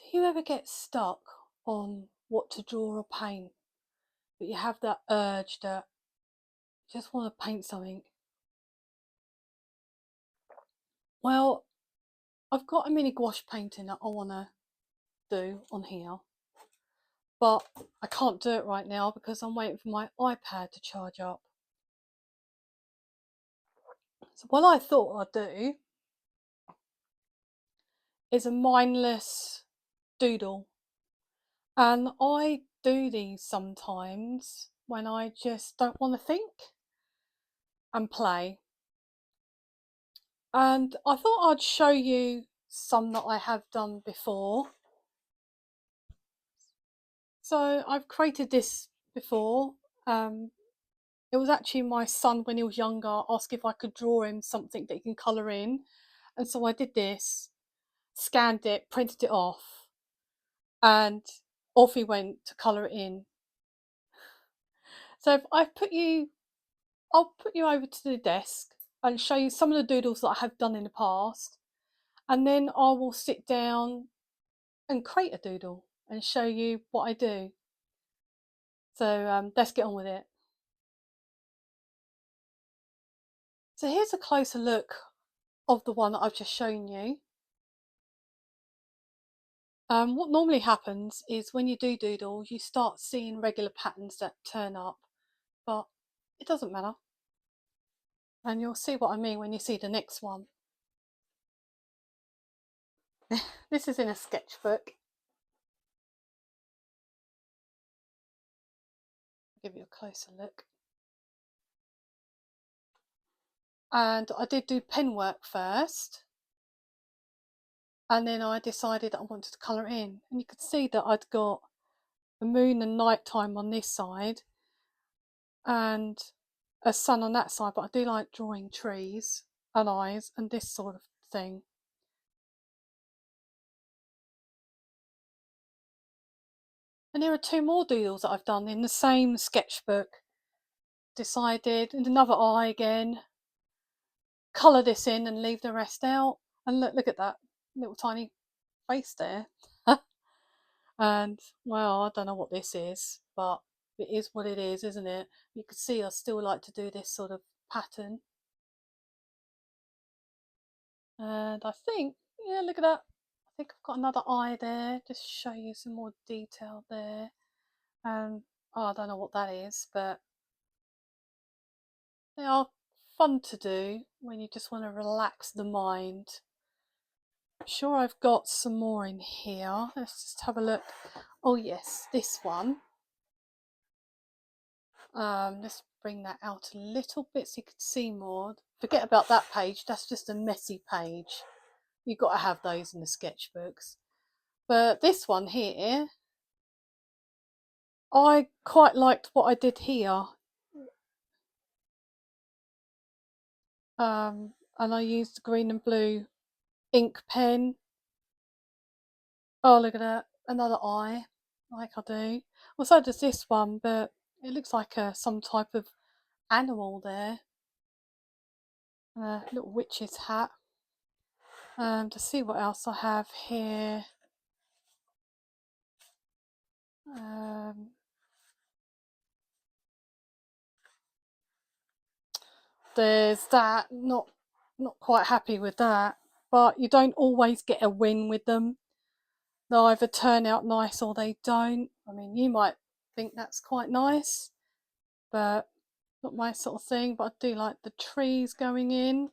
Do you ever get stuck on what to draw or paint, but you have that urge that you just want to paint something? Well, I've got a mini gouache painting that I want to do on here, but I can't do it right now because I'm waiting for my iPad to charge up. So what I thought I'd do is a mindless doodle, and I do these sometimes when I just don't want to think and play. And I thought I'd show you some that I have done before. So I've created this before. It was actually my son when he was younger asked if I could draw him something that he can colour in. And so I did this, scanned it, printed it off, and off he went to colour it in. So if I'll put you over to the desk and show you some of the doodles that I have done in the past. And then I will sit down and create a doodle and show you what I do. So let's get on with it. So here's a closer look of the one that I've just shown you. What normally happens is when you do doodle, you start seeing regular patterns that turn up, but it doesn't matter. And you'll see what I mean when you see the next one. This is in a sketchbook. I'll give you a closer look. And I did do pen work first. And then I decided that I wanted to colour in. And you could see that I'd got the moon and nighttime on this side and a sun on that side, but I do like drawing trees and eyes and this sort of thing. And there are two more doodles that I've done in the same sketchbook. Decided, and another eye again, colour this in and leave the rest out. And look at that little tiny face there. And well, I don't know what this is, but it is what it is, isn't it? You can see I still like to do this sort of pattern. And I think, yeah, look at that. I think I've got another eye there, just show you some more detail there. Oh, I don't know what that is, but they are fun to do when you just want to relax the mind. I'm sure I've got some more in here. Let's just have a look. Oh yes, this one. Let's bring that out a little bit so you can see more. Forget about that page, that's just a messy page. You've got to have those in the sketchbooks. But this one here, I quite liked what I did here. And I used green and blue ink pen. Oh, look at that, another eye, like I do. Well, so does this one, but it looks like some type of animal there. A little witch's hat. To see what else I have here. There's that. Not quite happy with that. But you don't always get a win with them. They either turn out nice or they don't. I mean, you might think that's quite nice, but not my sort of thing. But I do like the trees going in.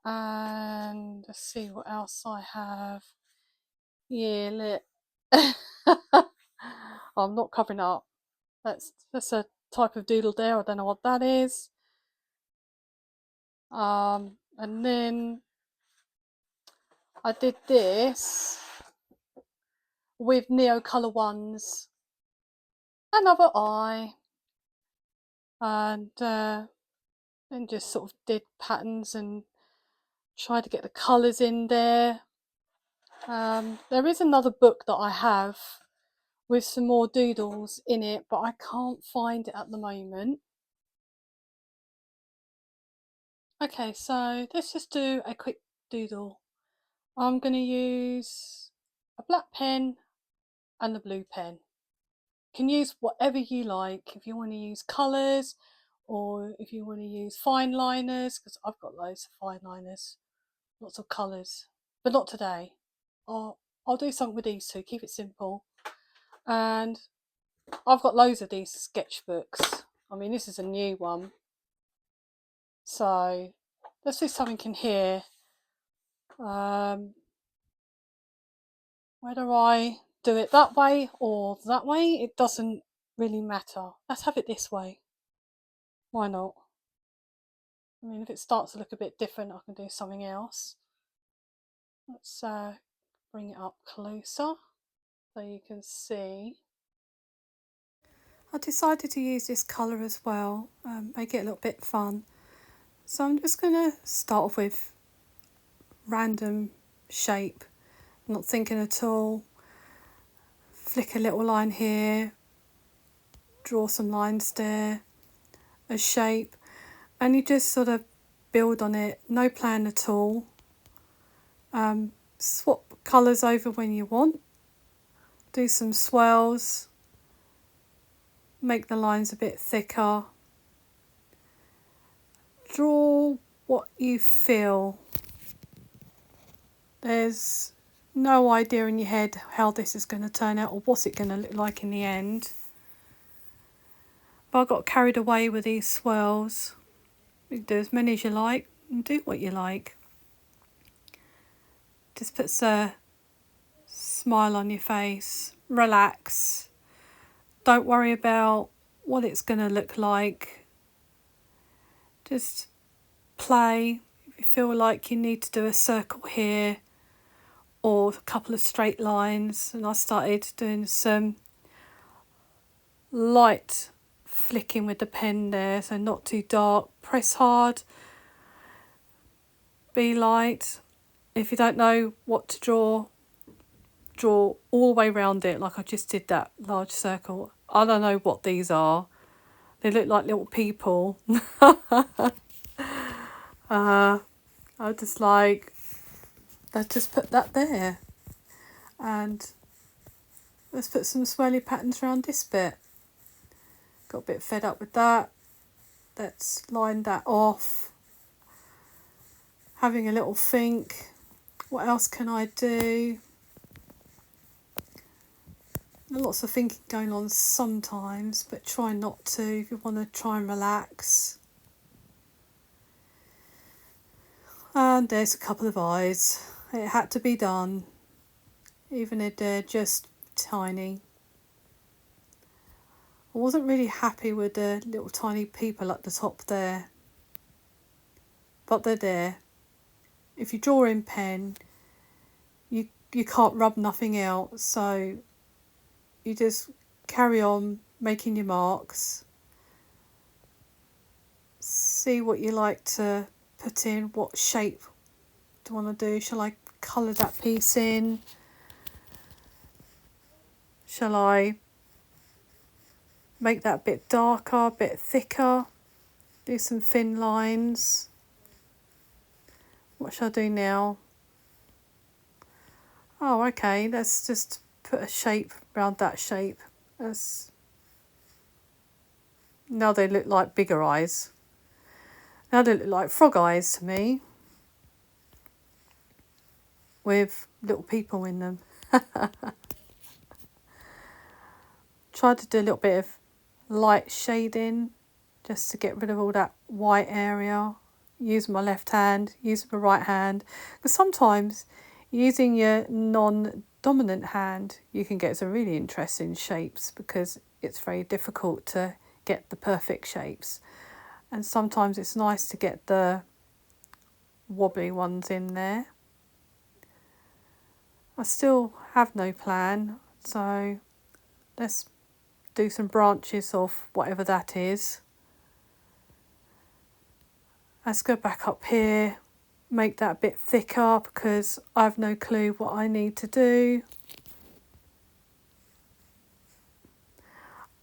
And let's see what else I have. Yeah, look. I'm not covering up. That's a type of doodle there. I don't know what that is. And then I did this with Neo Colour Ones, another eye, and then just sort of did patterns and tried to get the colours in there. There is another book that I have with some more doodles in it, but I can't find it at the moment. Okay, so let's just do a quick doodle. I'm going to use a black pen and a blue pen. You can use whatever you like. If you want to use colours or if you want to use fine liners, because I've got loads of fine liners, lots of colours, but not today. I'll do something with these two, keep it simple. And I've got loads of these sketchbooks. I mean, this is a new one. So let's do something in here. Whether I do it that way or that way, it doesn't really matter. Let's have it this way. Why not? I mean, if it starts to look a bit different, I can do something else. Let's bring it up closer so you can see. I decided to use this colour as well, make it a little bit fun. So I'm just going to start off with random shape, not thinking at all. Flick a little line here, draw some lines there, a shape, and you just sort of build on it, no plan at all. Swap colours over when you want, do some swirls, make the lines a bit thicker, draw what you feel. There's no idea in your head how this is going to turn out or what's it going to look like in the end. But I got carried away with these swirls. You can do as many as you like and do what you like. Just puts a smile on your face, relax. Don't worry about what it's going to look like. Just play. If you feel like you need to do a circle here or a couple of straight lines, and I started doing some light flicking with the pen there, so not too dark. Press hard, be light. If you don't know what to draw all the way around it, like I just did that large circle. I don't know what these are. They look like little people. I just like, let's just put that there. And let's put some swirly patterns around this bit. Got a bit fed up with that. Let's line that off. Having a little think. What else can I do? Lots of thinking going on sometimes, but try not to if you want to try and relax. And there's a couple of eyes. It had to be done, even if they're just tiny. I wasn't really happy with the little tiny people at the top there, but they're there. If you draw in pen, you can't rub nothing out, so you just carry on making your marks. See what you like to put in, what shape do you want to do. Shall I colour that piece in? Shall I make that a bit darker, a bit thicker? Do some thin lines. What shall I do now? Oh, okay, let's just put a shape around that shape. Now they look like bigger eyes. Now they look like frog eyes to me, with little people in them. Try to do a little bit of light shading just to get rid of all that white area. Use my left hand, use my right hand, because sometimes using your non-dominant hand you can get some really interesting shapes, because it's very difficult to get the perfect shapes, and sometimes it's nice to get the wobbly ones in there. I still have no plan, so let's do some branches of whatever that is. Let's go back up here, make that a bit thicker because I have no clue what I need to do.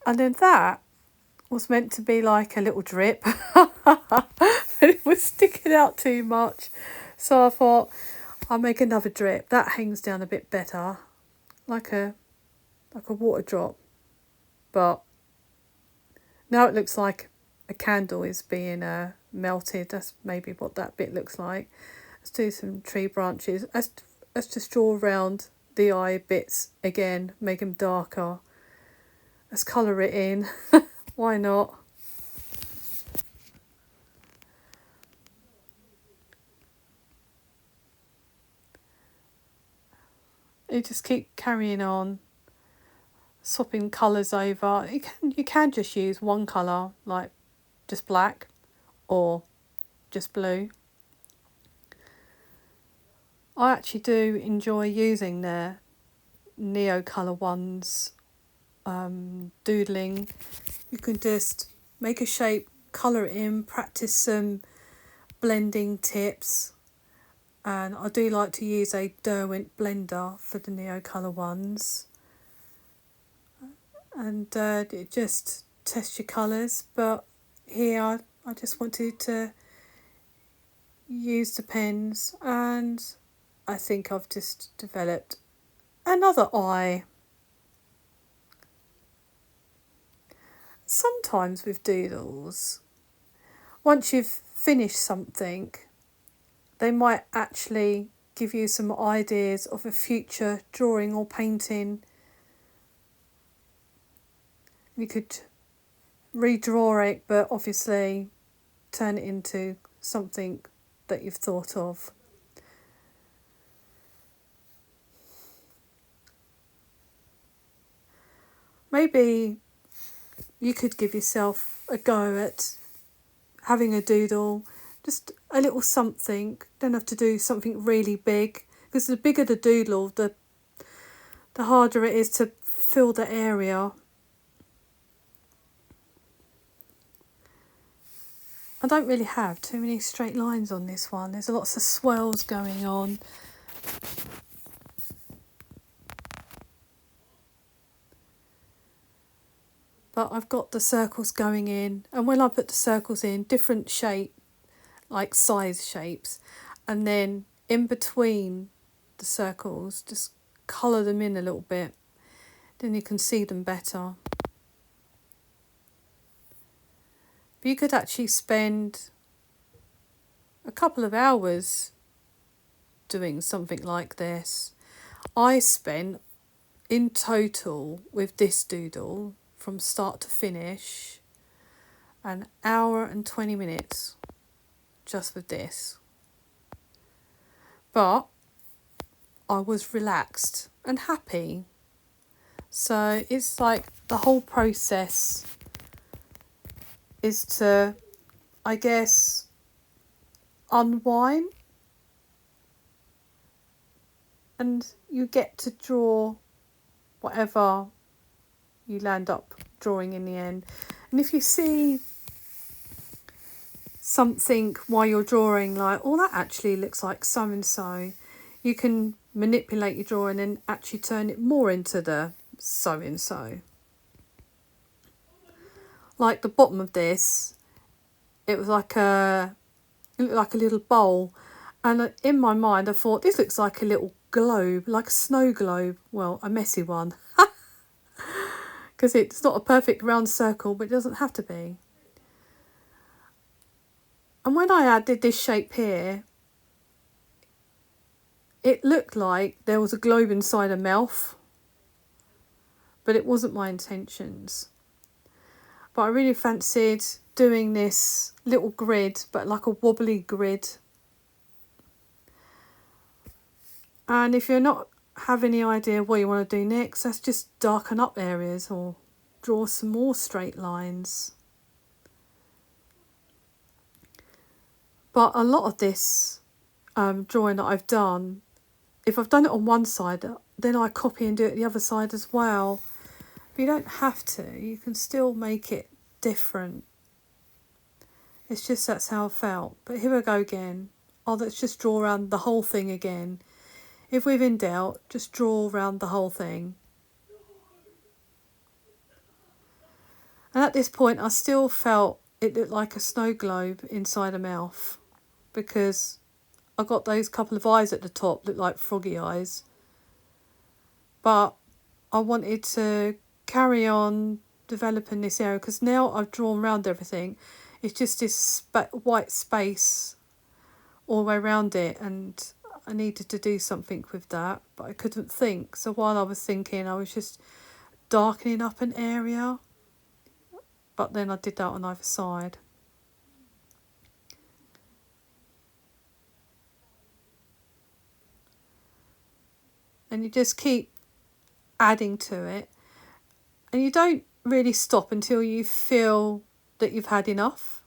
And then that was meant to be like a little drip, but it was sticking out too much. So I thought I'll make another drip. That hangs down a bit better. like a water drop, but now it looks like a candle is being melted. That's maybe what that bit looks like. Let's do some tree branches. Let's just draw around the eye bits again, make them darker. Let's colour it in. Why not? You just keep carrying on, swapping colours over. You can just use one colour, like just black or just blue. I actually do enjoy using the Neo colour ones, doodling. You can just make a shape, colour it in, practice some blending tips. And I do like to use a Derwent blender for the Neo colour ones. And it just tests your colours. But here I just wanted to use the pens, and I think I've just developed another eye. Sometimes with doodles, once you've finished something, they might actually give you some ideas of a future drawing or painting. You could redraw it, but obviously turn it into something that you've thought of. Maybe you could give yourself a go at having a doodle, just a little something. Don't have to do something really big, because the bigger the doodle, the harder it is to fill the area. I don't really have too many straight lines on this one. There's lots of swirls going on. But I've got the circles going in, and when I put the circles in, different shape, like size shapes, and then in between the circles, just colour them in a little bit. Then you can see them better. But you could actually spend a couple of hours doing something like this. I spent in total with this doodle from start to finish an hour and 20 minutes just with this. But I was relaxed and happy. So it's like the whole process is to, I guess, unwind, and you get to draw whatever you land up drawing in the end. And if you see something while you're drawing, like, oh, that actually looks like so and so, you can manipulate your drawing and actually turn it more into the so and so. Like the bottom of this, it was like it looked like a little bowl, and in my mind I thought this looks like a little globe, like a snow globe. Well, a messy one, because it's not a perfect round circle, but it doesn't have to be. And when I added this shape here, it looked like there was a globe inside a mouth, but it wasn't my intentions. But I really fancied doing this little grid, but like a wobbly grid. And if you're not have any idea what you want to do next, let's just darken up areas or draw some more straight lines. But a lot of this drawing that I've done, if I've done it on one side, then I copy and do it the other side as well. But you don't have to. You can still make it different. It's just that's how I felt. But here we go again. Oh, let's just draw around the whole thing again. If we're in doubt, just draw around the whole thing. And at this point, I still felt it looked like a snow globe inside a mouth, because I got those couple of eyes at the top, look like froggy eyes. but I wanted to carry on developing this area because now I've drawn around everything. It's just this white space all the way around it, and I needed to do something with that, but I couldn't think. So while I was thinking, I was just darkening up an area, but then I did that on either side. And you just keep adding to it, and you don't really stop until you feel that you've had enough.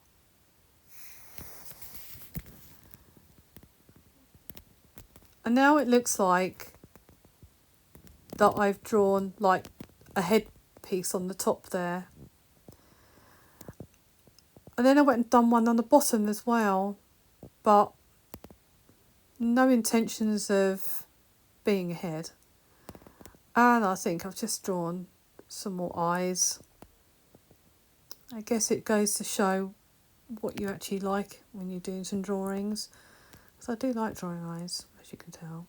And now it looks like that I've drawn like a headpiece on the top there. And then I went and done one on the bottom as well, but no intentions of being a head. And I think I've just drawn some more eyes. I guess it goes to show what you actually like when you're doing some drawings. Because I do like drawing eyes, as you can tell.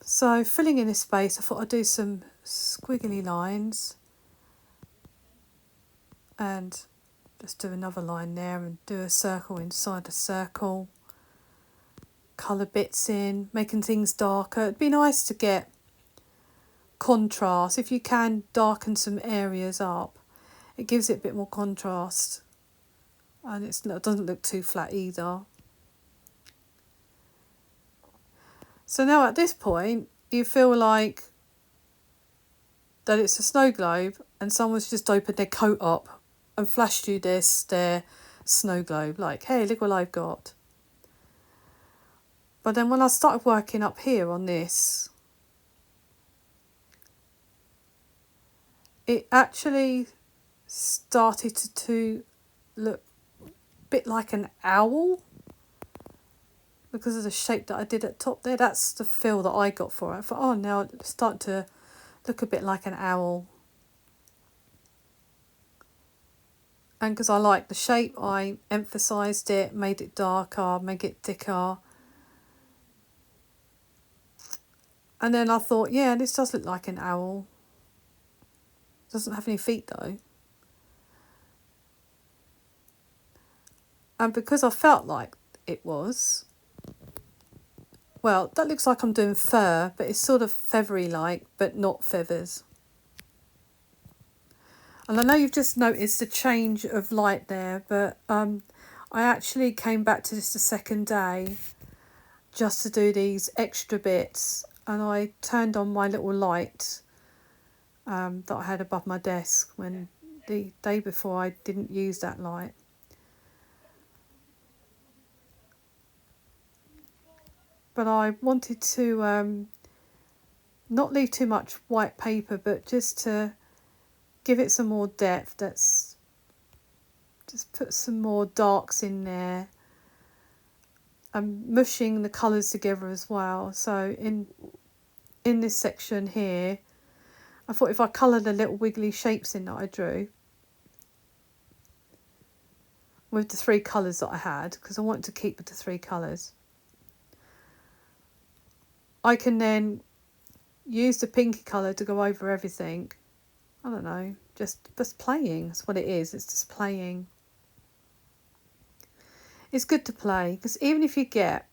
So filling in this space, I thought I'd do some squiggly lines. And just do another line there and do a circle inside a circle. Colour bits in, making things darker. It'd be nice to get contrast. If you can darken some areas up, it gives it a bit more contrast. And it doesn't look too flat either. So now at this point, you feel like that it's a snow globe and someone's just opened their coat up and flashed you their snow globe, like, hey, look what I've got. But then when I started working up here on this, it actually started to look a bit like an owl because of the shape that I did at top there. That's the feel that I got for it. I thought, oh, now it's starting to look a bit like an owl. And because I like the shape, I emphasised it, made it darker, made it thicker. And then I thought, yeah, this does look like an owl. Doesn't have any feet though. And because I felt like it was, well, that looks like I'm doing fur, but it's sort of feathery like, but not feathers. And I know you've just noticed the change of light there, but I actually came back to this the second day just to do these extra bits, and I turned on my little light that I had above my desk when the day before I didn't use that light. But I wanted to not leave too much white paper, but just to give it some more depth. That's just put some more darks in there. I'm mushing the colours together as well. So in this section here, I thought if I colour the little wiggly shapes in that I drew with the three colours that I had, because I wanted to keep with the three colours, I can then use the pinky colour to go over everything. I don't know, just playing. That's what it is. It's just playing. It's good to play because even if you get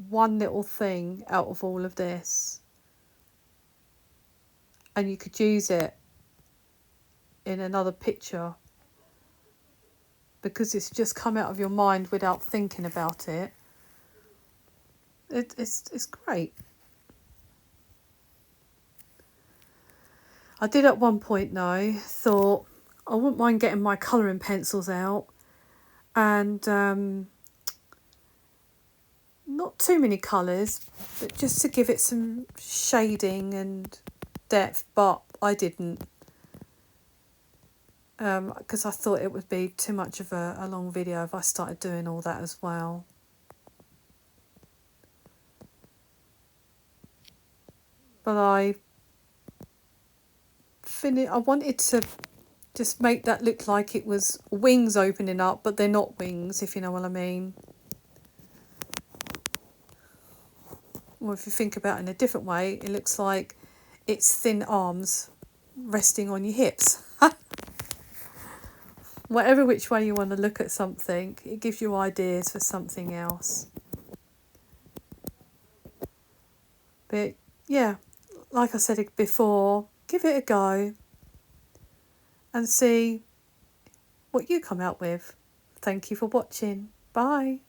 one little thing out of all of this and you could use it in another picture because it's just come out of your mind without thinking about it, it's great. I did at one point though, thought I wouldn't mind getting my colouring pencils out and not too many colours, but just to give it some shading and depth, but I didn't. Because I thought it would be too much of a long video if I started doing all that as well. But I wanted to just make that look like it was wings opening up, but they're not wings, if you know what I mean. Or if you think about it in a different way, it looks like it's thin arms resting on your hips. Whatever which way you want to look at something, it gives you ideas for something else. But yeah, like I said before, give it a go and see what you come out with. Thank you for watching. Bye.